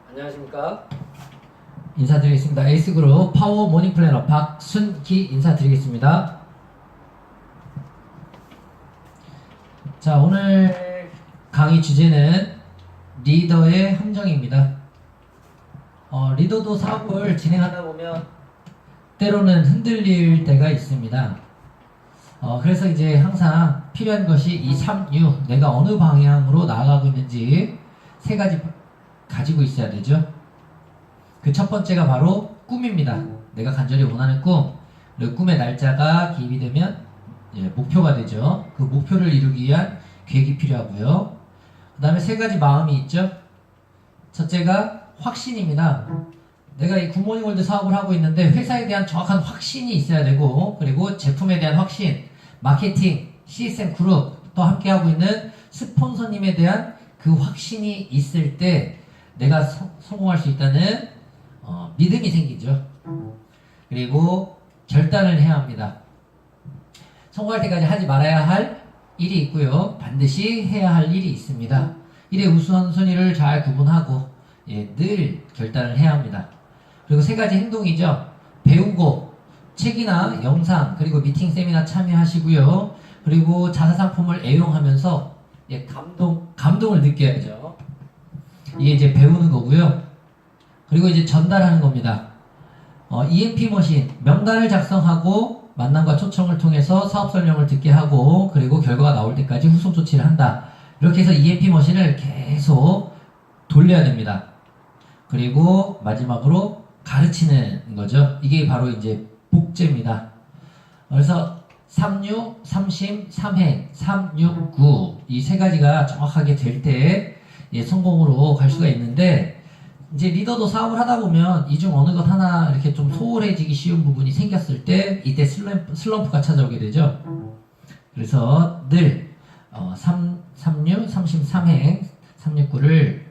안녕하십니까. 인사드리겠습니다. 에이스그룹 파워 모닝 플래너 박순기 인사드리겠습니다. 자, 오늘 강의 주제는 리더의 함정입니다. 리더도 사업을 진행하다 보면 때로는 흔들릴 때가 있습니다. 그래서 이제 항상 필요한 것이 이 3U, 내가 어느 방향으로 나아가고 있는지 세 가지 가지고 있어야 되죠. 그 첫 번째가 바로 꿈입니다. 내가 간절히 원하는 꿈. 그리고 꿈의 날짜가 기입이 되면 목표가 되죠. 그 목표를 이루기 위한 계획이 필요하고요. 그 다음에 세 가지 마음이 있죠. 첫째가 확신입니다. 내가 이 굿모닝월드 사업을 하고 있는데 회사에 대한 정확한 확신이 있어야 되고, 그리고 제품에 대한 확신, 마케팅, CSM 그룹 또 함께 하고 있는 스폰서님에 대한 그 확신이 있을 때 내가 성공할 수 있다는 믿음이 생기죠. 그리고 결단을 해야 합니다. 성공할 때까지 하지 말아야 할 일이 있고요. 반드시 해야 할 일이 있습니다. 일의 우선순위를 잘 구분하고 늘 결단을 해야 합니다. 그리고 세 가지 행동이죠. 배우고 책이나 영상 그리고 미팅 세미나 참여하시고요. 그리고 자사상품을 애용하면서 감동을 느껴야죠. 이게 이제 배우는 거고요. 그리고 이제 전달하는 겁니다. EMP 머신 명단을 작성하고 만남과 초청을 통해서 사업 설명을 듣게 하고, 그리고 결과가 나올 때까지 후속 조치를 한다. 이렇게 해서 EMP 머신을 계속 돌려야 됩니다. 그리고 마지막으로 가르치는 거죠. 이게 바로 이제 복제입니다. 그래서 3육, 3심, 3행, 369 이 세 가지가 정확하게 될 때 성공으로 갈 수가 있는데, 이제 리더도 사업을 하다 보면 이 중 어느 것 하나 이렇게 좀 소홀해지기 쉬운 부분이 생겼을 때 이때 슬럼프가 찾아오게 되죠. 그래서 늘 3육, 3심, 3행, 369를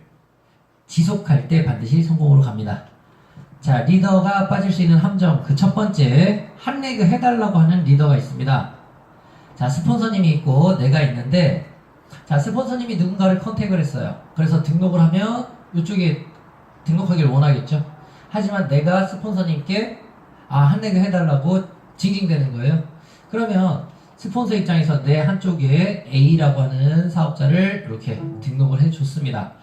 지속할 때 반드시 성공으로 갑니다. 자, 리더가 빠질 수 있는 함정, 그 첫 번째, 한레그 해달라고 하는 리더가 있습니다. 자, 스폰서님이 있고 내가 있는데, 자, 스폰서님이 누군가를 컨택을 했어요. 그래서 등록을 하면 이쪽에 등록하기를 원하겠죠. 하지만 내가 스폰서님께 한레그 해달라고 징징대는 거예요. 그러면 스폰서 입장에서 내 한쪽에 A라고 하는 사업자를 이렇게 등록을 해줬습니다.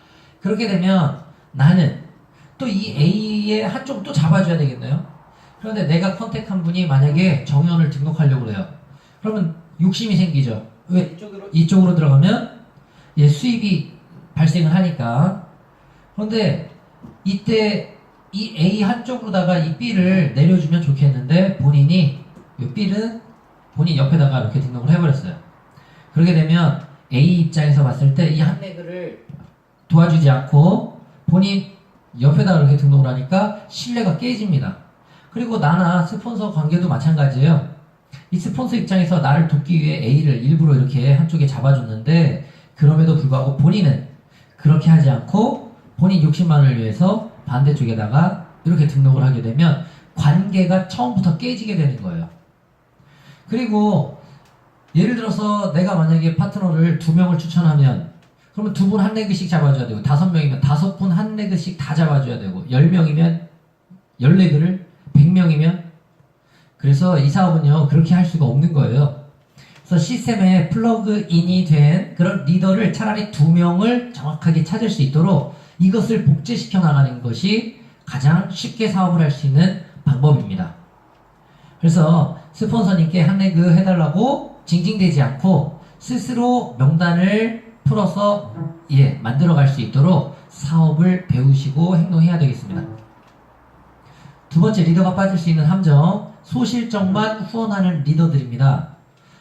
그렇게 되면 나는 또 이 A의 한쪽을 또 잡아줘야 되겠네요. 그런데 내가 컨택한 분이 만약에 정현을 등록하려고 그래요. 그러면 욕심이 생기죠. 왜? 이쪽으로 들어가면 수입이 발생을 하니까. 그런데 이때 이 A 한쪽으로다가 이 B를 내려주면 좋겠는데, 본인이 이 B는 본인 옆에다가 이렇게 등록을 해버렸어요. 그렇게 되면 A 입장에서 봤을 때 이 한레그를 도와주지 않고 본인 옆에다가 이렇게 등록을 하니까 신뢰가 깨집니다. 그리고 나나 스폰서 관계도 마찬가지예요. 이 스폰서 입장에서 나를 돕기 위해 A를 일부러 이렇게 한쪽에 잡아줬는데, 그럼에도 불구하고 본인은 그렇게 하지 않고 본인 욕심만을 위해서 반대쪽에다가 이렇게 등록을 하게 되면 관계가 처음부터 깨지게 되는 거예요. 그리고 예를 들어서 내가 만약에 파트너를 2명을 추천하면, 그러면 2분 한 레그씩 잡아줘야 되고, 5명이면 5분 한 레그씩 다 잡아줘야 되고, 10명이면 10레그를, 100명이면. 그래서 이 사업은요, 그렇게 할 수가 없는 거예요. 그래서 시스템에 플러그인이 된 그런 리더를 차라리 2명을 정확하게 찾을 수 있도록 이것을 복제시켜 나가는 것이 가장 쉽게 사업을 할 수 있는 방법입니다. 그래서 스폰서님께 한레그 해달라고 징징대지 않고 스스로 명단을 풀어서 만들어갈 수 있도록 사업을 배우시고 행동해야 되겠습니다. 두 번째, 리더가 빠질 수 있는 함정, 소실적만 후원하는 리더들입니다.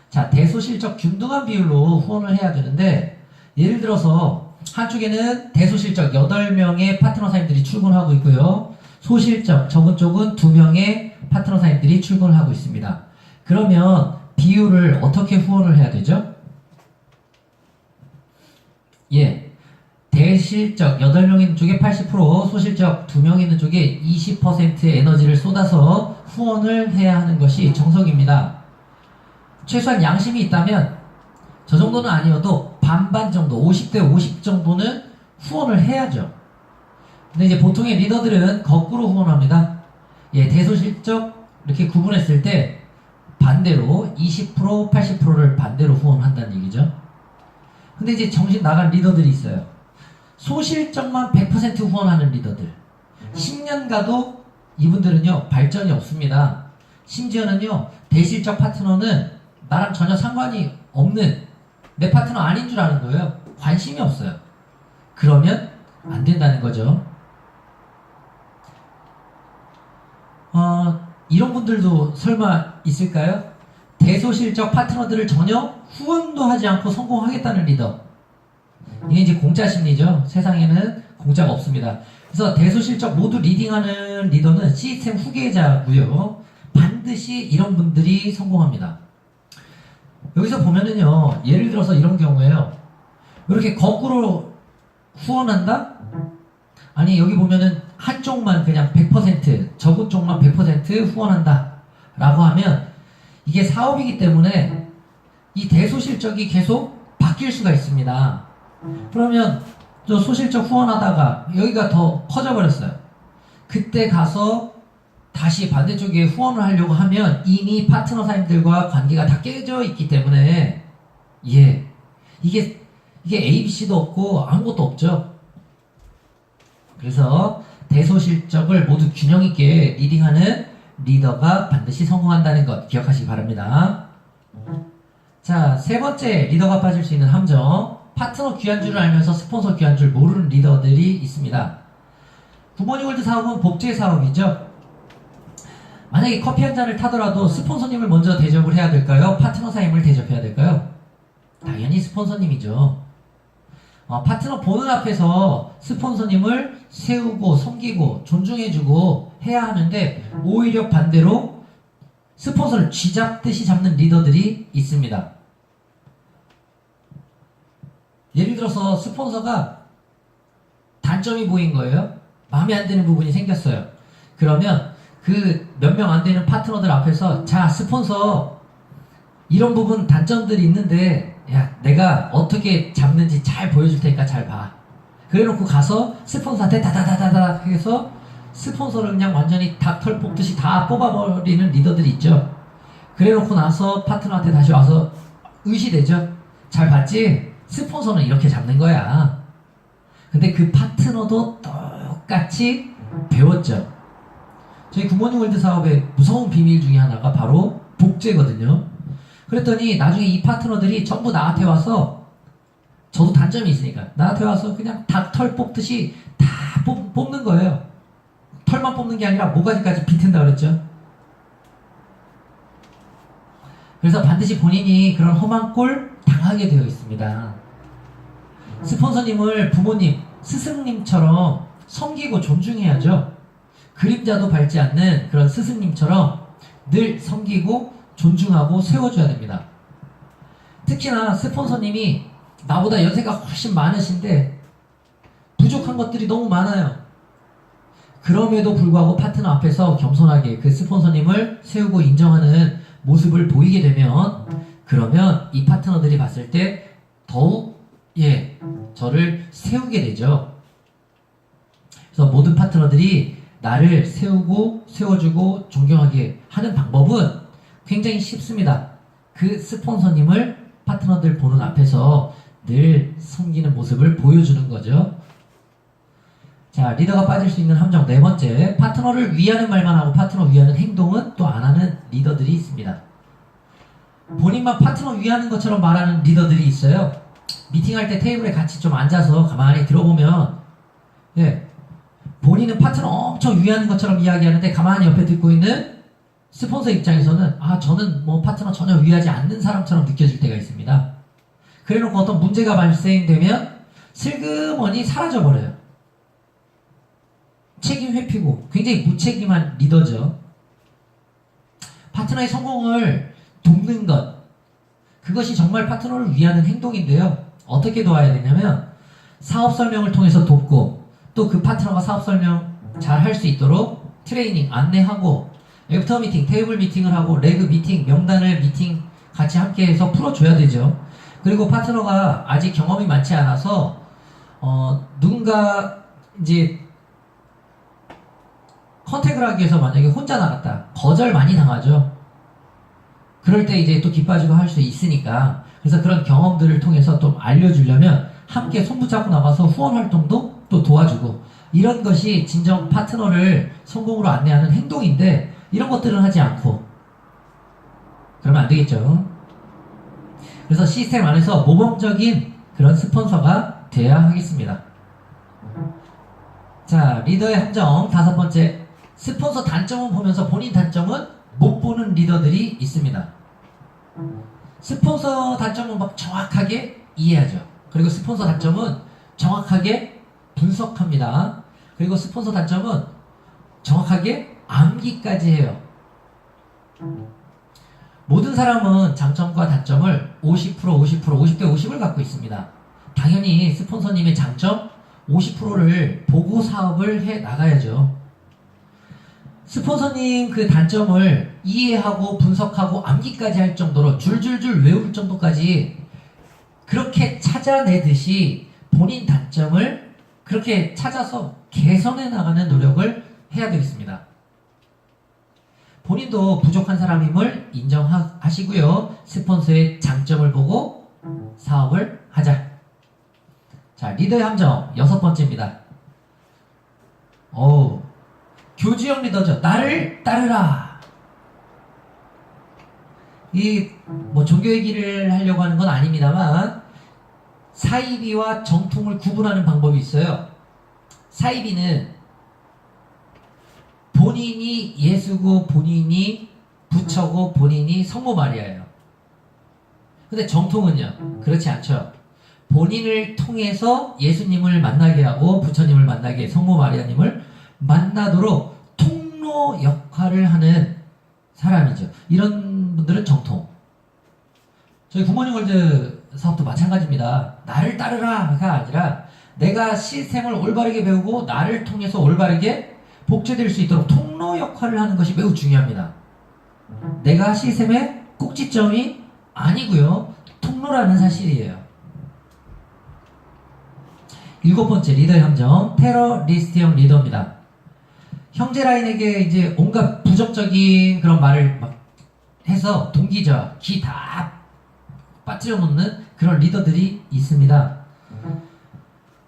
자, 대소실적 균등한 비율로 후원을 해야 되는데, 예를 들어서 한쪽에는 대소실적 8명의 파트너 사님들이 출근하고 있고요. 소실적 적은 쪽은 2명의 파트너 사님들이 출근을 하고 있습니다. 그러면 비율을 어떻게 후원을 해야 되죠? 대실적 8명 있는 쪽에 80%, 소실적 2명 있는 쪽에 20%의 에너지를 쏟아서 후원을 해야 하는 것이 정석입니다. 최소한 양심이 있다면 저 정도는 아니어도 반반 정도, 50대 50 정도는 후원을 해야죠. 근데 이제 보통의 리더들은 거꾸로 후원합니다. 예, 대소실적 이렇게 구분했을 때 반대로 20%, 80%를 반대로 후원한다는 얘기죠. 근데 이제 정신 나간 리더들이 있어요. 소실적만 100% 후원하는 리더들. 10년 가도 이분들은요, 발전이 없습니다. 심지어는요, 대실적 파트너는 나랑 전혀 상관이 없는 내 파트너 아닌 줄 아는 거예요. 관심이 없어요. 그러면 안 된다는 거죠. 이런 분들도 설마 있을까요? 대소실적 파트너들을 전혀 후원도 하지 않고 성공하겠다는 리더. 이게 이제 공짜 심리죠. 세상에는 공짜가 없습니다. 그래서 대소실적 모두 리딩하는 리더는 시스템 후계자고요. 반드시 이런 분들이 성공합니다. 여기서 보면은요, 예를 들어서 이런 경우에요. 이렇게 거꾸로 후원한다? 아니, 여기 보면은 한쪽만 그냥 100%, 적은 쪽만 100% 후원한다 라고 하면 이게 사업이기 때문에 이 대소실적이 계속 바뀔 수가 있습니다. 그러면 저 소실적 후원하다가 여기가 더 커져버렸어요. 그때 가서 다시 반대쪽에 후원을 하려고 하면 이미 파트너 사님들과 관계가 다 깨져 있기 때문에 예, 이게 ABC도 없고 아무것도 없죠. 그래서 대소실적을 모두 균형 있게 리딩하는 리더가 반드시 성공한다는 것 기억하시기 바랍니다. 자, 세 번째 리더가 빠질 수 있는 함정. 파트너 귀한 줄을 알면서 스폰서 귀한 줄 모르는 리더들이 있습니다. 굿모닝월드 사업은 복제 사업이죠. 만약에 커피 한 잔을 타더라도 스폰서님을 먼저 대접을 해야 될까요? 파트너 사님을 대접해야 될까요? 당연히 스폰서님이죠. 파트너 보는 앞에서 스폰서님을 세우고 섬기고 존중해주고 해야 하는데 오히려 반대로 스폰서를 쥐잡듯이 잡는 리더들이 있습니다. 예를 들어서 스폰서가 단점이 보인 거예요. 마음에 안 드는 부분이 생겼어요. 그러면 그 몇 명 안 되는 파트너들 앞에서 자, 스폰서 이런 부분 단점들이 있는데 야, 내가 어떻게 잡는지 잘 보여줄 테니까 잘 봐. 그래놓고 가서 스폰서한테 다다다다다 해서 스폰서를 그냥 완전히 닭털 뽑듯이 다 뽑아버리는 리더들이 있죠. 그래놓고 나서 파트너한테 다시 와서 의시되죠. 잘 봤지? 스폰서는 이렇게 잡는 거야. 근데 그 파트너도 똑같이 배웠죠. 저희 굿모닝월드 사업의 무서운 비밀 중에 하나가 바로 복제거든요. 그랬더니 나중에 이 파트너들이 전부 나한테 와서 저도 단점이 있으니까 나한테 와서 그냥 닭털 뽑듯이 다 뽑는 거예요. 털만 뽑는 게 아니라 모가지까지 비튼다 그랬죠. 그래서 반드시 본인이 그런 험한 꼴 당하게 되어 있습니다. 스폰서님을 부모님, 스승님처럼 섬기고 존중해야죠. 그림자도 밟지 않는 그런 스승님처럼 늘 섬기고 존중하고 세워줘야 됩니다. 특히나 스폰서님이 나보다 연세가 훨씬 많으신데 부족한 것들이 너무 많아요. 그럼에도 불구하고 파트너 앞에서 겸손하게 그 스폰서님을 세우고 인정하는 모습을 보이게 되면 그러면 이 파트너들이 봤을 때 더욱 저를 세우게 되죠. 그래서 모든 파트너들이 나를 세우고 세워주고 존경하게 하는 방법은 굉장히 쉽습니다. 그 스폰서님을 파트너들 보는 앞에서 늘 섬기는 모습을 보여주는 거죠. 자, 리더가 빠질 수 있는 함정 네 번째, 파트너를 위하는 말만 하고 파트너 위하는 행동은 또 안 하는 리더들이 있습니다. 본인만 파트너 위하는 것처럼 말하는 리더들이 있어요. 미팅할 때 테이블에 같이 좀 앉아서 가만히 들어보면 본인은 파트너 엄청 위하는 것처럼 이야기하는데 가만히 옆에 듣고 있는 스폰서 입장에서는 저는 뭐 파트너 전혀 위하지 않는 사람처럼 느껴질 때가 있습니다. 그래놓고 어떤 문제가 발생되면 슬그머니 사라져버려요. 책임 회피고 굉장히 무책임한 리더죠. 파트너의 성공을 돕는 것, 그것이 정말 파트너를 위하는 행동인데요. 어떻게 도와야 되냐면 사업 설명을 통해서 돕고 또 그 파트너가 사업 설명 잘 할 수 있도록 트레이닝, 안내하고 애프터 미팅, 테이블 미팅을 하고 레그 미팅, 명단을 미팅 같이 함께 해서 풀어줘야 되죠. 그리고 파트너가 아직 경험이 많지 않아서 누군가 이제 컨택을 하기 위해서 만약에 혼자 나갔다 거절 많이 당하죠. 그럴 때 이제 또 기빠지고 할 수 있으니까, 그래서 그런 경험들을 통해서 좀 알려주려면 함께 손붙잡고 나가서 후원 활동도 또 도와주고, 이런 것이 진정 파트너를 성공으로 안내하는 행동인데, 이런 것들은 하지 않고 그러면 안 되겠죠. 그래서 시스템 안에서 모범적인 그런 스폰서가 돼야 하겠습니다. 자, 리더의 함정 다섯 번째, 스폰서 단점은 보면서 본인 단점은 못 보는 리더들이 있습니다. 스폰서 단점은 막 정확하게 이해하죠. 그리고 스폰서 단점은 정확하게 분석합니다. 그리고 스폰서 단점은 정확하게 암기까지 해요. 모든 사람은 장점과 단점을 50%, 50대 50을 갖고 있습니다. 당연히 스폰서님의 장점 50%를 보고 사업을 해 나가야죠. 스폰서님 그 단점을 이해하고 분석하고 암기까지 할 정도로 줄줄줄 외울 정도까지 그렇게 찾아내듯이 본인 단점을 그렇게 찾아서 개선해 나가는 노력을 해야 되겠습니다. 본인도 부족한 사람임을 인정하시고요. 스폰서의 장점을 보고 사업을 하자. 자, 리더의 함정 여섯 번째입니다. 교주형 리더죠. 나를 따르라. 종교 얘기를 하려고 하는 건 아닙니다만, 사이비와 정통을 구분하는 방법이 있어요. 사이비는 본인이 예수고 본인이 부처고 본인이 성모 마리아예요. 근데 정통은요, 그렇지 않죠. 본인을 통해서 예수님을 만나게 하고 부처님을 만나게, 성모 마리아님을 만나도록 통로 역할을 하는 사람이죠. 이런 분들은 정통. 저희 굿모닝 월드 사업도 마찬가지입니다. 나를 따르라가 아니라 내가 시스템을 올바르게 배우고 나를 통해서 올바르게 복제될 수 있도록 통로 역할을 하는 것이 매우 중요합니다. 내가 시스템의 꼭지점이 아니고요, 통로라는 사실이에요. 일곱 번째, 리더의 함정, 테러리스트형 리더입니다. 형제 라인에게 이제 온갖 부정적인 그런 말을 막 해서 동기저, 기 다 빠뜨려 놓는 그런 리더들이 있습니다.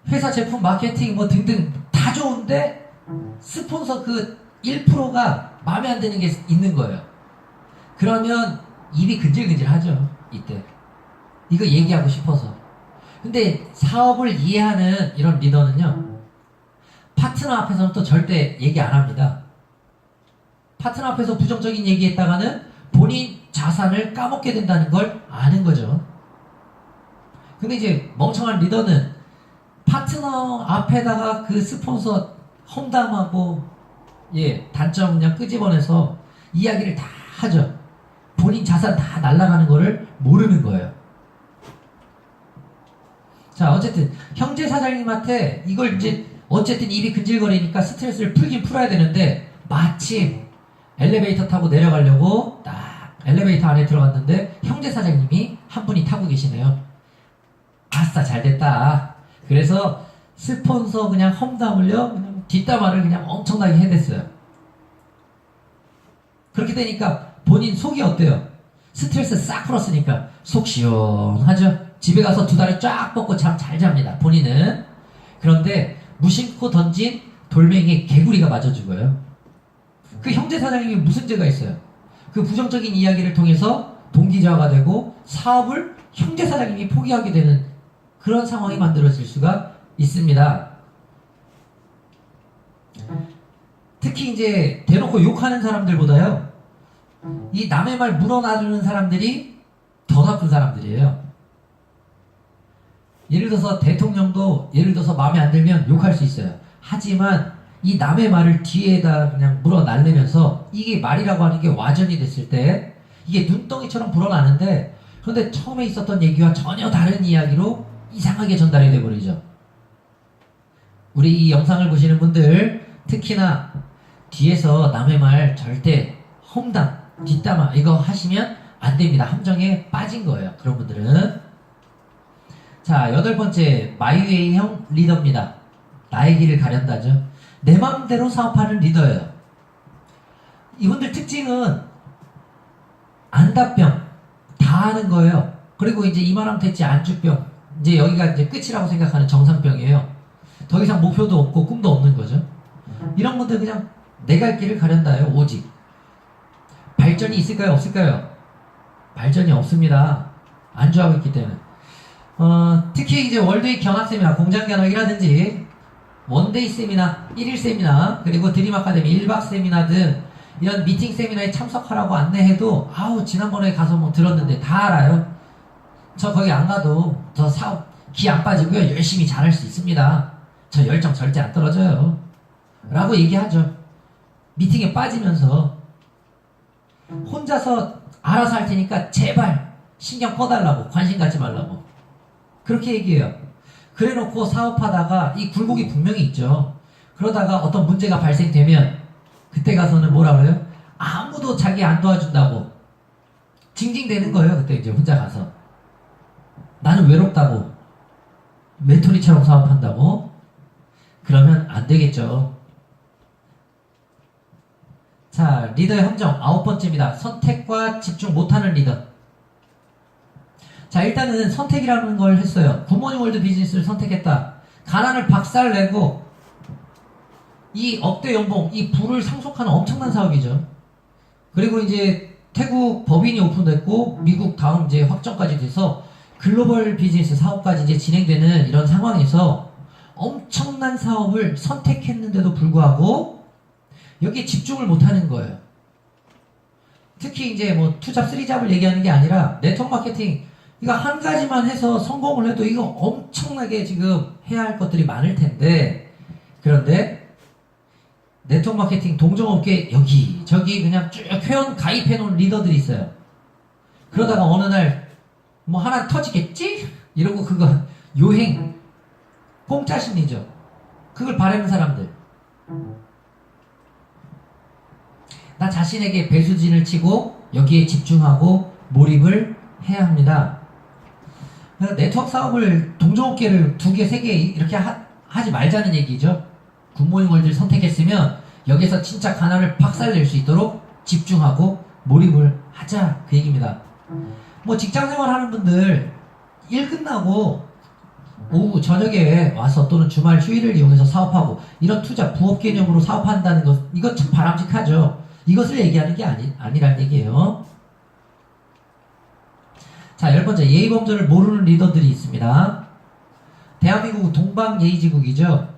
회사 제품 마케팅 뭐 등등 다 좋은데 스폰서 그 1%가 마음에 안 드는 게 있는 거예요. 그러면 입이 근질근질 하죠. 이때 이거 얘기하고 싶어서. 근데 사업을 이해하는 이런 리더는요, 파트너 앞에서는 또 절대 얘기 안 합니다. 파트너 앞에서 부정적인 얘기했다가는 본인 자산을 까먹게 된다는 걸 아는 거죠. 근데 이제 멍청한 리더는 파트너 앞에다가 그 스폰서 험담하고 단점 그냥 끄집어내서 이야기를 다 하죠. 본인 자산 다 날아가는 거를 모르는 거예요. 자, 어쨌든 형제 사장님한테 이걸 이제 어쨌든 입이 근질거리니까 스트레스를 풀긴 풀어야 되는데, 마침 엘리베이터 타고 내려가려고 딱 엘리베이터 안에 들어갔는데 형제 사장님이 한 분이 타고 계시네요. 아싸, 잘됐다. 그래서 스폰서 그냥 험담을요, 그냥 뒷담화를 그냥 엄청나게 해댔어요. 그렇게 되니까 본인 속이 어때요? 스트레스 싹 풀었으니까 속 시원하죠? 집에 가서 두 다리 쫙 뻗고 잠 잘 잡니다, 본인은. 그런데 무심코 던진 돌멩이에 개구리가 맞아 죽어요. 그 형제 사장님이 무슨 죄가 있어요? 그 부정적인 이야기를 통해서 동기자가 되고 사업을 형제 사장님이 포기하게 되는 그런 상황이 만들어질 수가 있습니다. 특히 이제 대놓고 욕하는 사람들보다요, 이 남의 말 물어나르는 사람들이 더 나쁜 사람들이에요. 예를 들어서 대통령도 예를 들어서 마음에 안 들면 욕할 수 있어요. 하지만 이 남의 말을 뒤에다 그냥 물어날리면서 이게 말이라고 하는 게 와전이 됐을 때 이게 눈덩이처럼 불어나는데, 그런데 처음에 있었던 얘기와 전혀 다른 이야기로 이상하게 전달이 돼버리죠. 우리 이 영상을 보시는 분들 특히나 뒤에서 남의 말 절대 험담, 뒷담화 이거 하시면 안 됩니다. 함정에 빠진 거예요. 그런 분들은. 자, 여덟 번째, 마이웨이형 리더입니다. 나의 길을 가련다죠. 내 마음대로 사업하는 리더예요. 이분들 특징은 안다병, 다 하는 거예요. 그리고 이제 이만하면 됐지, 안주병. 이제 여기가 이제 끝이라고 생각하는 정상병이에요. 더 이상 목표도 없고 꿈도 없는 거죠. 이런 분들 그냥 내 갈 길을 가련다요, 오직. 발전이 있을까요, 없을까요? 발전이 없습니다. 안주하고 있기 때문에. 특히 이제 월드윅 견학 세미나, 공장 견학이라든지 원데이 세미나, 1일 세미나, 그리고 드림 아카데미 1박 세미나 등 이런 미팅 세미나에 참석하라고 안내해도 아우 지난번에 가서 뭐 들었는데 다 알아요. 저 거기 안 가도 저 사업 기 안 빠지고요. 열심히 잘할 수 있습니다. 저 열정 절대 안 떨어져요. 라고 얘기하죠. 미팅에 빠지면서 혼자서 알아서 할 테니까 제발 신경 꺼달라고, 관심 갖지 말라고 그렇게 얘기해요. 그래놓고 사업하다가 이 굴곡이 분명히 있죠. 그러다가 어떤 문제가 발생되면 그때 가서는 뭐라 그래요? 아무도 자기 안 도와준다고 징징대는 거예요. 그때 이제 혼자 가서 나는 외롭다고, 외톨이처럼 사업한다고. 그러면 안 되겠죠. 자, 리더의 함정 아홉 번째입니다. 선택과 집중 못하는 리더. 자, 일단은 선택이라는 걸 했어요. 굿모닝 월드 비즈니스를 선택했다. 가난을 박살내고 이 억대 연봉, 이 부를 상속하는 엄청난 사업이죠. 그리고 이제 태국 법인이 오픈됐고 미국 다음 이제 확정까지 돼서 글로벌 비즈니스 사업까지 이제 진행되는 이런 상황에서 엄청난 사업을 선택했는데도 불구하고 여기에 집중을 못하는 거예요. 특히 이제 뭐 투잡, 쓰리잡을 얘기하는 게 아니라 네트워크 마케팅, 이거 한 가지만 해서 성공을 해도 이거 엄청나게 지금 해야 할 것들이 많을 텐데, 그런데 네트워크 마케팅 동종업계 여기저기 그냥 쭉 회원 가입해 놓은 리더들이 있어요. 그러다가 어느 날 뭐 하나 터지겠지? 이러고 그거 요행 공짜 심리죠. 그걸 바라는 사람들. 나 자신에게 배수진을 치고 여기에 집중하고 몰입을 해야 합니다. 네트워크 사업을 동종업계를 2개, 3개 이렇게 하지 말자는 얘기죠. 굿모닝 월드를 선택했으면 여기서 진짜 가난을 박살낼 수 있도록 집중하고 몰입을 하자, 그 얘기입니다. 뭐 직장생활 하는 분들 일 끝나고 오후 저녁에 와서 또는 주말 휴일을 이용해서 사업하고 이런 투자 부업 개념으로 사업한다는 것, 이거 참 바람직하죠. 이것을 얘기하는 게 아니란 얘기예요. 자, 10번째, 예의범절을 모르는 리더들이 있습니다. 대한민국은 동방예의지국이죠.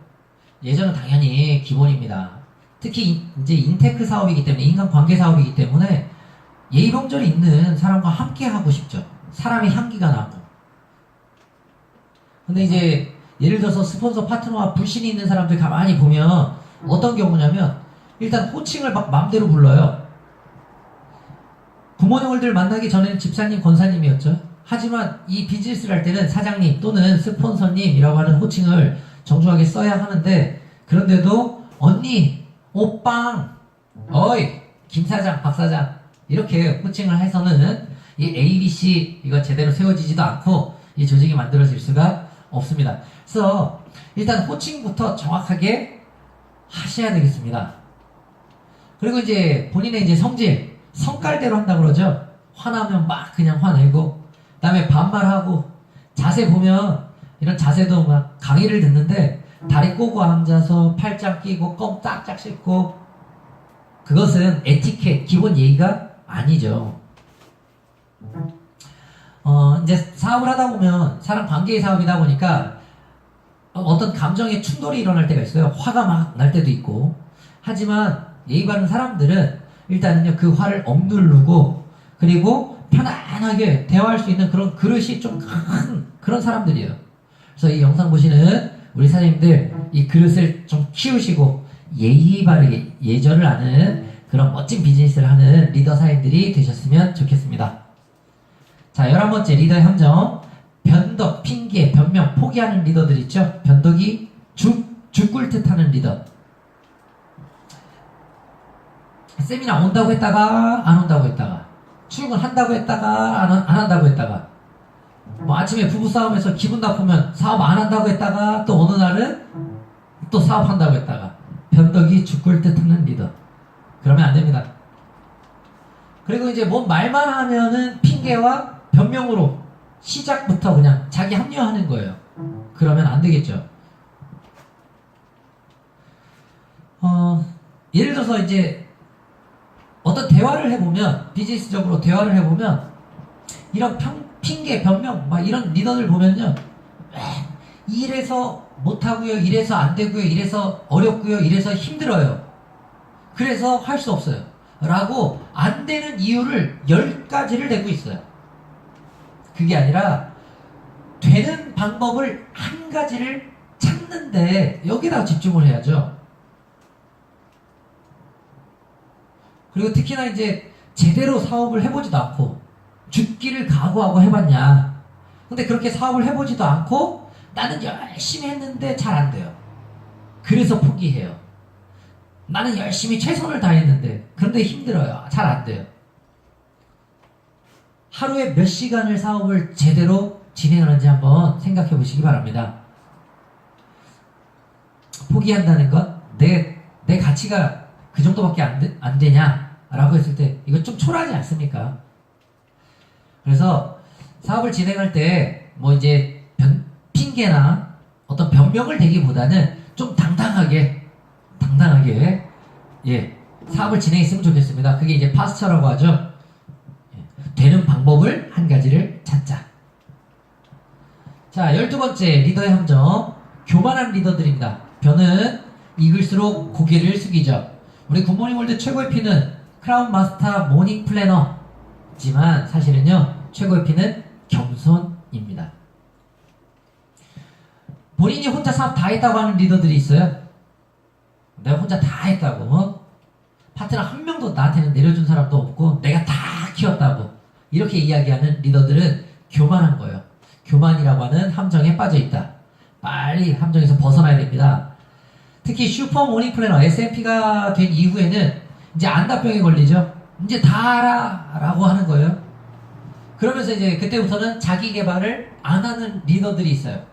예전은 당연히 기본입니다. 특히 이제 인테크 사업이기 때문에, 인간관계 사업이기 때문에 예의범절이 있는 사람과 함께 하고 싶죠. 사람의 향기가 나고. 근데 이제 예를 들어서 스폰서 파트너와 불신이 있는 사람들 가만히 보면 어떤 경우냐면 일단 호칭을 막 마음대로 불러요. 굿모닝 월드를 만나기 전에는 집사님, 권사님이었죠. 하지만 이 비즈니스를 할 때는 사장님 또는 스폰서님이라고 하는 호칭을 정중하게 써야 하는데, 그런데도 언니, 오빵, 어이, 김사장, 박사장 이렇게 호칭을 해서는 이 ABC 이거 제대로 세워지지도 않고 이 조직이 만들어질 수가 없습니다. 그래서 일단 호칭부터 정확하게 하셔야 되겠습니다. 그리고 이제 본인의 이제 성질, 성깔대로 한다고 그러죠. 화나면 막 그냥 화내고, 그 다음에 반말하고, 자세 보면 이런 자세도 막 강의를 듣는데 다리 꼬고 앉아서 팔짱 끼고 껌 딱짝 씹고, 그것은 에티켓, 기본 예의가 아니죠. 이제 사업을 하다 보면 사람 관계의 사업이다 보니까 어떤 감정의 충돌이 일어날 때가 있어요. 화가 막 날 때도 있고. 하지만 예의 바른 사람들은 일단은요, 그 화를 억누르고 그리고 편안하게 대화할 수 있는 그런 그릇이 좀 큰 그런 사람들이에요. 그래서 이 영상 보시는 우리 사장님들 이 그릇을 좀 키우시고 예의 바르게 예절을 아는 그런 멋진 비즈니스를 하는 리더 사장님들이 되셨으면 좋겠습니다. 자, 11번째 리더의 함정, 변덕, 핑계, 변명, 포기하는 리더들 있죠. 변덕이 죽을 듯 하는 리더. 세미나 온다고 했다가 안 온다고 했다가, 출근한다고 했다가 안 한다고 했다가, 뭐 아침에 부부싸움에서 기분 나쁘면 사업 안 한다고 했다가 또 어느 날은 또 사업한다고 했다가 변덕이 죽을 듯 하는 리더. 그러면 안 됩니다. 그리고 이제 뭔 말만 하면은 핑계와 변명으로 시작부터 그냥 자기 합리화하는 거예요. 그러면 안 되겠죠. 예를 들어서 이제 어떤 대화를 해보면, 비즈니스적으로 대화를 해보면 이런 핑계, 변명 막 이런 리더들 보면요, 이래서 못하고요, 이래서 안 되고요, 이래서 어렵고요, 이래서 힘들어요, 그래서 할 수 없어요 라고 안 되는 이유를 10가지를 대고 있어요. 그게 아니라 되는 방법을 한 가지를 찾는데 여기다가 집중을 해야죠. 그리고 특히나 이제 제대로 사업을 해보지도 않고 죽기를 각오하고 해봤냐. 근데 그렇게 사업을 해보지도 않고 나는 열심히 했는데 잘 안 돼요. 그래서 포기해요. 나는 열심히 최선을 다했는데 그런데 힘들어요. 잘 안 돼요. 하루에 몇 시간을 사업을 제대로 진행하는지 한번 생각해 보시기 바랍니다. 포기한다는 건 내 가치가 그 정도밖에 안 되냐 라고 했을 때 이거 좀 초라하지 않습니까? 그래서 사업을 진행할 때 뭐 이제 핑계나 어떤 변명을 대기보다는 좀 당당하게 예, 사업을 진행했으면 좋겠습니다. 그게 이제 파스처라고 하죠. 되는 방법을 한 가지를 찾자. 자, 12번째 리더의 함정, 교만한 리더들입니다. 벼는 익을수록 고개를 숙이죠. 우리 굿모닝 월드 최고의 피는 크라운 마스터 모닝 플래너지만 사실은요, 최고의 피는 겸손입니다. 본인이 혼자 사업 다 했다고 하는 리더들이 있어요. 내가 혼자 다 했다고, 파트너 한 명도 나한테는 내려준 사람도 없고 내가 다 키웠다고 이렇게 이야기하는 리더들은 교만한 거예요. 교만이라고 하는 함정에 빠져 있다. 빨리 함정에서 벗어나야 됩니다. 특히 슈퍼 모닝 플래너 SMP가 된 이후에는 이제 안다병에 걸리죠. 이제 다 알아 라고 하는 거예요. 그러면서 이제 그때부터는 자기 개발을 안 하는 리더들이 있어요.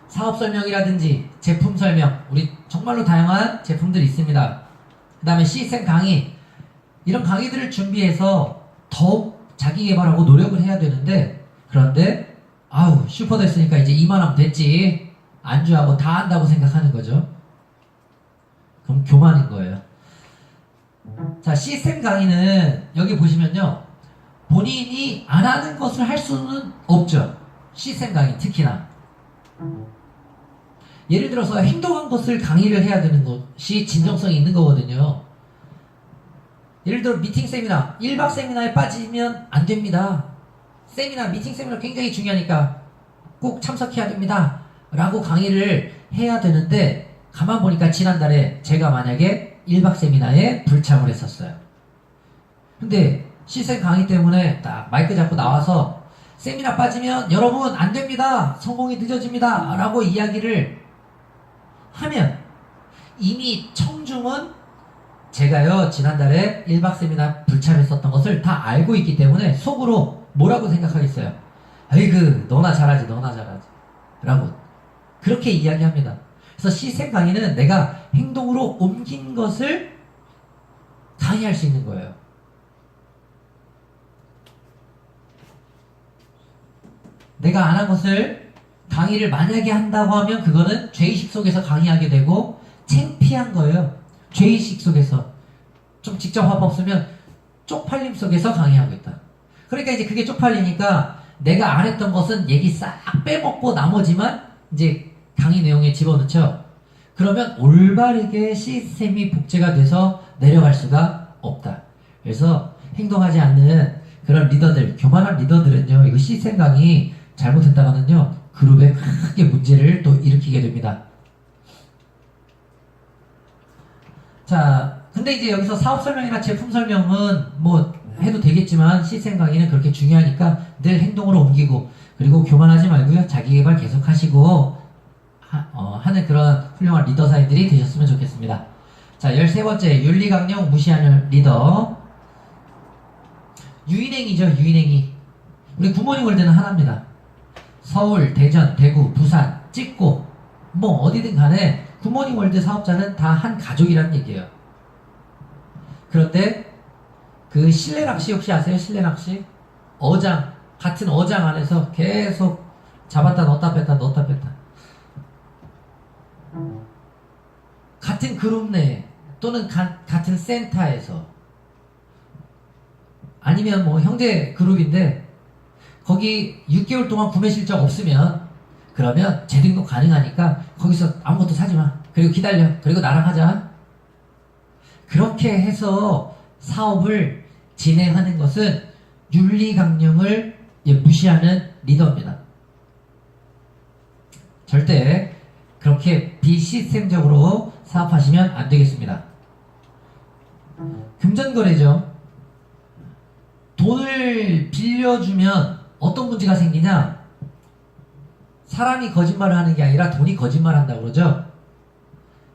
사업 설명이라든지 제품 설명, 우리 정말로 다양한 제품들이 있습니다. 그 다음에 시스템 강의, 이런 강의들을 준비해서 더욱 자기 개발하고 노력을 해야 되는데, 그런데 아우 슈퍼 됐으니까 이제 이만하면 됐지, 안주하고 다 한다고 생각하는 거죠. 그럼 교만인 거예요. 자, 시스템 강의는 여기 보시면요, 본인이 안 하는 것을 할 수는 없죠. 시스템 강의 특히나 예를 들어서 행동한 것을 강의를 해야 되는 것이 진정성이 있는 거거든요. 예를 들어 미팅 세미나, 1박 세미나에 빠지면 안 됩니다. 세미나, 미팅 세미나 굉장히 중요하니까 꼭 참석해야 됩니다 라고 강의를 해야 되는데, 가만 보니까 지난달에 제가 만약에 1박 세미나에 불참을 했었어요. 근데 시스템 강의 때문에 딱 마이크 잡고 나와서 세미나 빠지면 여러분 안 됩니다, 성공이 늦어집니다 라고 이야기를 하면 이미 청중은 제가요 지난달에 1박 세미나 불참했었던 것을 다 알고 있기 때문에 속으로 뭐라고 생각하겠어요? 아이고 너나 잘하지 라고 그렇게 이야기합니다. 그래서 시스템 강의는 내가 행동으로 옮긴 것을 강의할 수 있는 거예요. 내가 안 한 것을 강의를 만약에 한다고 하면 그거는 죄의식 속에서 강의하게 되고 창피한 거예요. 죄의식 속에서. 좀 직접 화법 없으면 쪽팔림 속에서 강의하고 있다. 그러니까 이제 그게 쪽팔리니까 내가 안 했던 것은 얘기 싹 빼먹고 나머지만 이제 강의 내용에 집어넣죠. 그러면 올바르게 시스템이 복제가 돼서 내려갈 수가 없다. 그래서 행동하지 않는 그런 리더들, 교만한 리더들은요, 이거 시스템 강의 잘못했다가는요, 그룹에 크게 문제를 또 일으키게 됩니다. 자, 근데 이제 여기서 사업 설명이나 제품 설명은 뭐 해도 되겠지만 시스템 강의는 그렇게 중요하니까 늘 행동으로 옮기고, 그리고 교만하지 말고요, 자기 개발 계속 하시고 하는 그런 훌륭한 리더 사이들이 되셨으면 좋겠습니다. 자, 13번째, 윤리강령 무시하는 리더. 유인행이죠, 유인행이. 우리 굿모닝 월드는 하나입니다. 서울, 대전, 대구, 부산 찍고 뭐 어디든 간에 굿모닝 월드 사업자는 다 한 가족이라는 얘기예요. 그런데 그 실내 낚시 혹시 아세요? 실내 낚시? 어장, 같은 어장 안에서 계속 잡았다 넣었다 뺐다 넣었다 뺐다. 같은 그룹 내 또는 같은 센터에서 아니면 뭐 형제 그룹인데 거기 6개월 동안 구매 실적 없으면 그러면 재등록 가능하니까 거기서 아무것도 사지마. 그리고 기다려. 그리고 나랑 하자. 그렇게 해서 사업을 진행하는 것은 윤리강령을 무시하는 리더입니다. 절대 그렇게 비시스템적으로 사업하시면 안 되겠습니다. 금전거래죠. 돈을 빌려주면 어떤 문제가 생기냐? 사람이 거짓말을 하는 게 아니라 돈이 거짓말한다고 그러죠.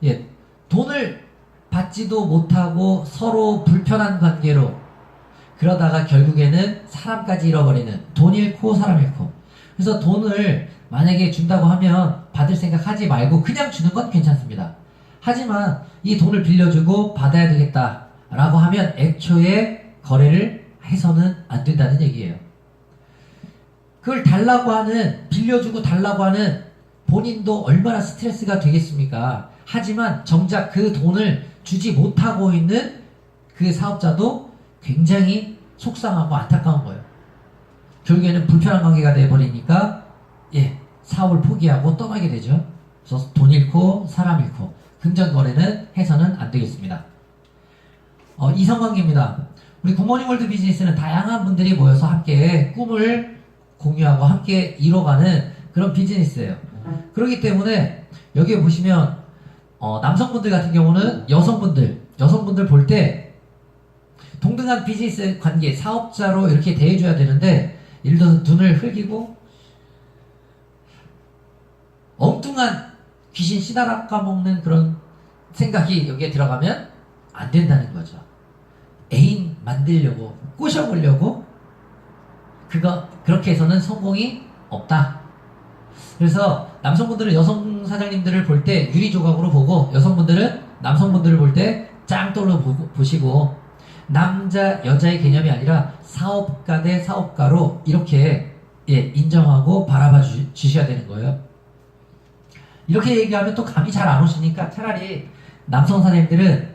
예, 돈을 받지도 못하고 서로 불편한 관계로 그러다가 결국에는 사람까지 잃어버리는 돈 잃고 사람 잃고. 그래서 돈을 만약에 준다고 하면 받을 생각 하지 말고 그냥 주는 건 괜찮습니다. 하지만 이 돈을 빌려주고 받아야 되겠다 라고 하면 애초에 거래를 해서는 안 된다는 얘기예요. 그걸 달라고 하는, 빌려주고 달라고 하는 본인도 얼마나 스트레스가 되겠습니까? 하지만 정작 그 돈을 주지 못하고 있는 그 사업자도 굉장히 속상하고 안타까운 거예요. 결국에는 불편한 관계가 돼버리니까 사업을 포기하고 떠나게 되죠. 그래서 돈 잃고 사람 잃고 금전거래는 해서는 안 되겠습니다. 이성관계입니다. 우리 굿모닝 월드 비즈니스는 다양한 분들이 모여서 함께 꿈을 공유하고 함께 이뤄가는 그런 비즈니스예요. 그렇기 때문에 여기에 보시면 남성분들 같은 경우는 여성분들 볼 때 동등한 비즈니스 관계, 사업자로 이렇게 대해줘야 되는데 예를 들어서 눈을 흘기고 엉뚱한 귀신 씨다락 까먹는 그런 생각이 여기에 들어가면 안 된다는 거죠. 애인 만들려고 꼬셔보려고 그렇게 해서는 성공이 없다. 그래서 남성분들은 여성 사장님들을 볼 때 유리 조각으로 보고 여성분들은 남성분들을 볼 때 짱돌로 보시고 남자 여자의 개념이 아니라 사업가 대 사업가로 이렇게 인정하고 바라봐 주셔야 되는 거예요. 이렇게 얘기하면 또 감이 잘 안 오시니까 차라리 남성 사장님들은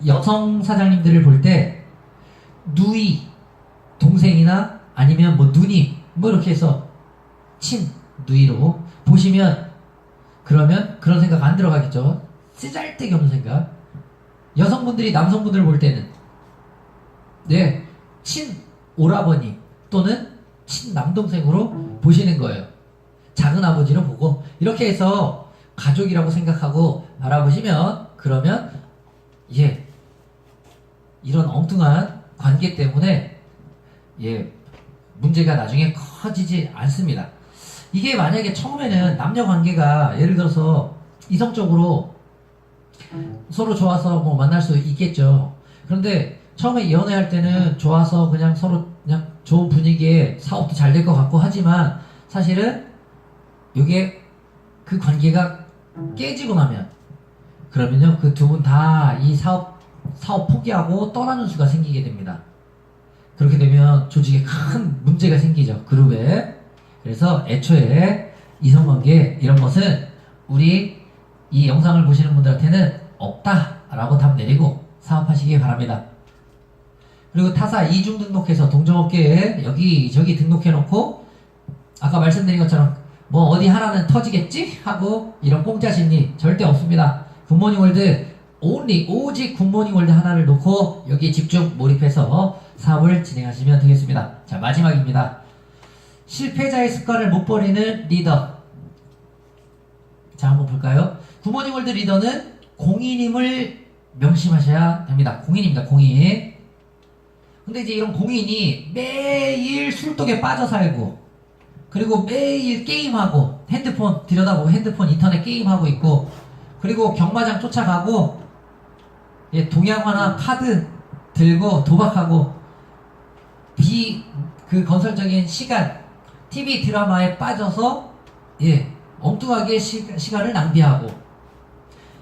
여성 사장님들을 볼 때 누이 동생이나 아니면 뭐 누님 뭐 이렇게 해서 친 누이로 보시면 그러면 그런 생각 안 들어가겠죠. 쓰잘데기 없는 생각. 여성분들이 남성분들을 볼 때는 친 오라버니 또는 친 남동생으로 보시는 거예요. 작은 아버지로 보고 이렇게 해서 가족이라고 생각하고 바라보시면 그러면 이런 엉뚱한 관계 때문에 문제가 나중에 커지지 않습니다. 이게 만약에 처음에는 남녀 관계가 예를 들어서 이성적으로 서로 좋아서 뭐 만날 수 있겠죠. 그런데 처음에 연애할 때는 좋아서 그냥 서로 그냥 좋은 분위기에 사업도 잘 될 것 같고 하지만 사실은 이게 그 관계가 깨지고 나면 그러면요 그 두 분 다 이 사업 포기하고 떠나는 수가 생기게 됩니다. 그렇게 되면 조직에 큰 문제가 생기죠. 그룹에. 그래서 애초에 이성관계 이런 것은 우리 이 영상을 보시는 분들한테는 없다라고 답 내리고 사업하시기 바랍니다. 그리고 타사 이중 등록해서 동종업계에 여기저기 등록해놓고 아까 말씀드린 것처럼 뭐 어디 하나는 터지겠지? 하고 이런 공짜 심리 절대 없습니다. 굿모닝 월드 오직 굿모닝 월드 하나를 놓고 여기에 집중 몰입해서 사업을 진행하시면 되겠습니다. 자, 마지막입니다. 실패자의 습관을 못 버리는 리더. 자, 한번 볼까요? 굿모닝 월드 리더는 공인임을 명심하셔야 됩니다. 공인입니다. 공인. 근데 이제 이런 공인이 매일 술독에 빠져 살고 그리고 매일 게임하고 핸드폰 들여다보고 핸드폰 인터넷 게임하고 있고 그리고 경마장 쫓아가고 동양화나 카드 들고 도박하고 그 건설적인 시간, TV 드라마에 빠져서 엉뚱하게 시간을 낭비하고,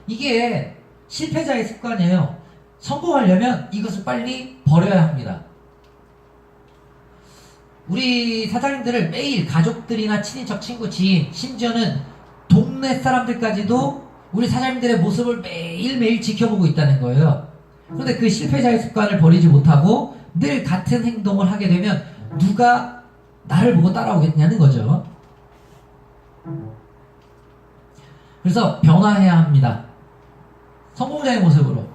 이게 실패자의 습관이에요. 성공하려면 이것을 빨리 버려야 합니다. 우리 사장님들을 매일 가족들이나 친인척, 친구, 지인, 심지어는 동네 사람들까지도 우리 사장님들의 모습을 매일매일 지켜보고 있다는 거예요. 그런데 그 실패자의 습관을 버리지 못하고 늘 같은 행동을 하게 되면 누가 나를 보고 따라오겠냐는 거죠. 그래서 변화해야 합니다. 성공자의 모습으로.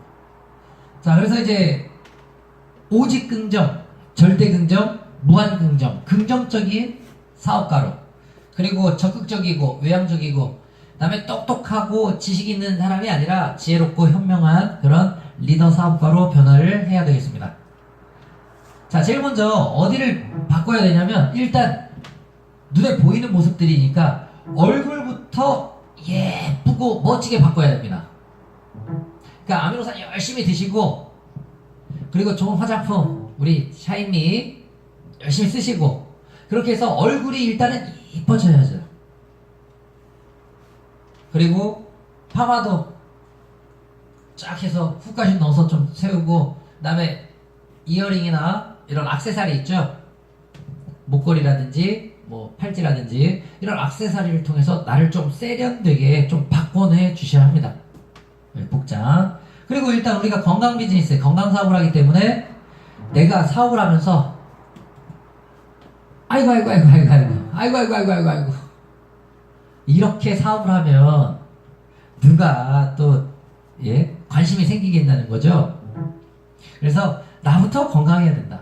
자, 그래서 이제 오직 긍정, 절대 긍정, 무한 긍정, 긍정적인 사업가로, 그리고 적극적이고 외향적이고, 그다음에 똑똑하고 지식 있는 사람이 아니라 지혜롭고 현명한 그런 리더 사업가로 변화를 해야 되겠습니다. 자, 제일 먼저 어디를 바꿔야 되냐면, 일단 눈에 보이는 모습들이니까 얼굴부터 예쁘고 멋지게 바꿔야 됩니다. 그러니까 아미노산 열심히 드시고, 그리고 좋은 화장품 우리 샤인미 열심히 쓰시고, 그렇게 해서 얼굴이 일단은 이뻐져야죠. 그리고 파마도 쫙 해서 훅까지 넣어서 좀 세우고, 그 다음에 이어링이나 이런 액세서리 있죠, 목걸이라든지 뭐 팔찌라든지 이런 액세서리를 통해서 나를 좀 세련되게 좀 바꿔내 주셔야 합니다. 복장. 그리고 일단 우리가 건강 비즈니스, 건강 사업을 하기 때문에 내가 사업을 하면서 아이고 이렇게 사업을 하면 누가 또 관심이 생기겠다는 거죠. 그래서 나부터 건강해야 된다.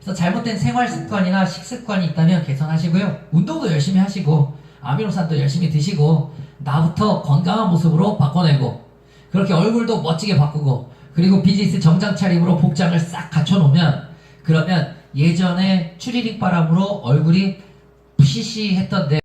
그래서 잘못된 생활 습관이나 식습관이 있다면 개선하시고요. 운동도 열심히 하시고 아미노산도 열심히 드시고 나부터 건강한 모습으로 바꿔내고, 그렇게 얼굴도 멋지게 바꾸고, 그리고 비즈니스 정장 차림으로 복장을 싹 갖춰놓으면, 그러면 예전에 추리릭 바람으로 얼굴이 푸시시했던 내